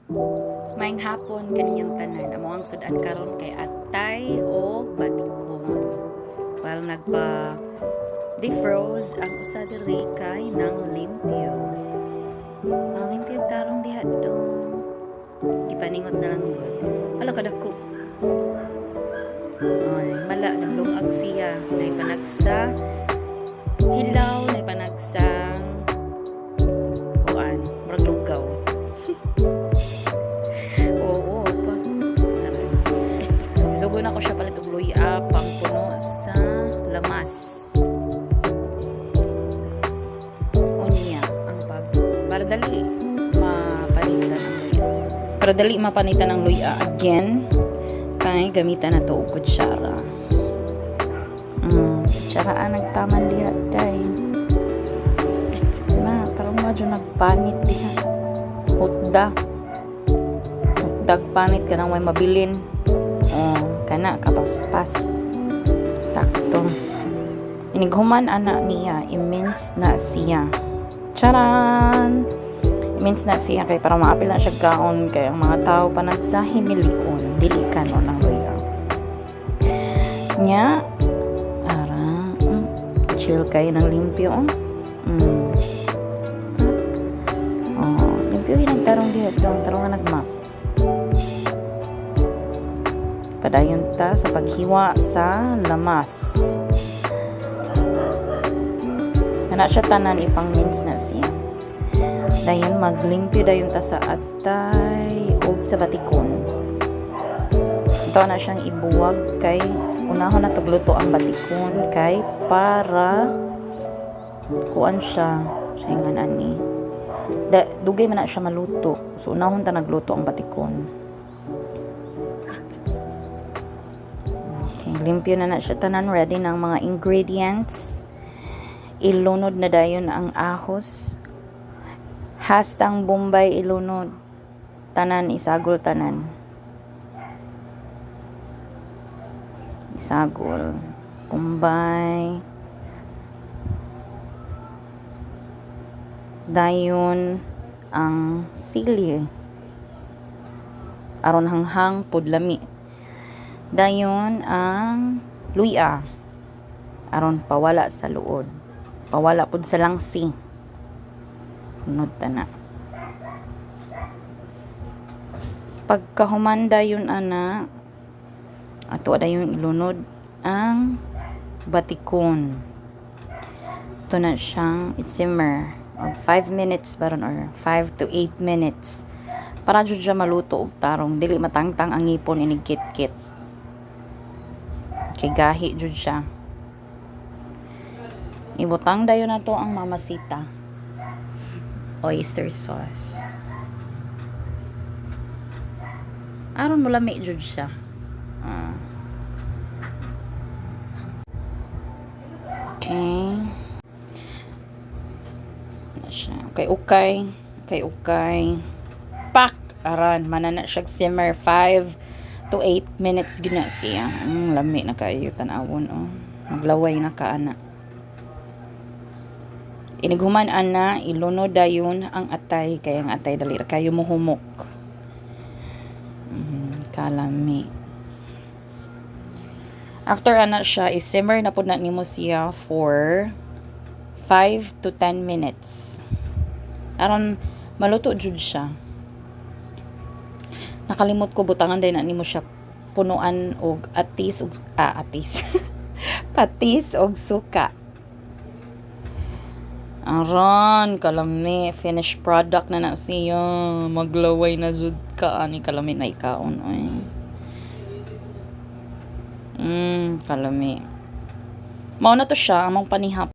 Maayong hapon kaninyong tanan. Amo ang sudan karon kay atay o batikon. While defroze ang usa diri kay nang limpyo. Ang limpyo tarong diha dong. Gipaningot na lang gud. Hala kadako. Ay, mala naglungag siya. Nay panagsa hilaw, nay panagsang kuan, murag lugaw. Oo, pa. Sugo na ko siya palit og luya pang puno sa lamas. Unya ang para dali mapanitan ang luya. Para dali mapanitan ang luya again, kay gamitan na to og kutsara. Kutsaraan nagtaman diha day. Na, tarong medyo nagpanit diha. Hutda. Dagpanit ka nang may mabilin. Kana kapaspas. Sakto. Inighuman ana niya, immense na siya. Charan! Immense na siya kay para maapil na siya kaon kay ang mga tao pa nagsahimilion dili kanon ang luya. Nya ara chill kay nang limpyo. Limpyohin ang tarong diha dong tarong nga nagmap. Padayon ta sa paghiwa sa lamas. Kana siya tanan ipang mince na siya. Dayon maglimpyo dayon ta sa atay ug sa batikon. Ito na siyang ibuwag kay unahon na tugluto ang batikon kay para kuan siya sa ingan ani. Dugay man na siya maluto. So unahon ta nagluto ang batikon. Limpyo na siya tanan, ready ng mga ingredients. Ilunod na dayon ang ahos. Hastang bombay ilunod. Tanan, isagol tanan. Isagol. Bombay. Dayon ang sili. Aron hanghang pudlami. Dayon ang luya aron pawala sa luod, pawala pud sa langsi. Unod ta na. Pagkahuman dayon ana ato dayon ilunod ang batikon. Ito na siyang simmer og 5 minutes baron or 5 to 8 minutes para jud siya maluto og tarong dili matangtang ang ngipon inigkit-kit. Kay gahi jud siya. Ibutang dayon nato ang mamasita. Oyster sauce. Aron mo lami jud siya. Okay. Na siya. Kay ukay. Pak aran manana siya simmer 5 to 8 minutes gina siya. Lami na kayo tanawon maglaway na ka ana. Inighuman ana ilunod dayon ang atay kay ang atay dali ra kayo mohumok. Kalami. After ana siya i-simmer na pud na nimo siya for 5 to 10 minutes. Aron maluto jud siya. Nakalimot ko butangan din na nimo siya punuan og atis patis og suka. Aron kalami finished product na siya. Maglaway na jud ka ani kalami na ikaon oy. Kalami. Mao na to siya among panihap.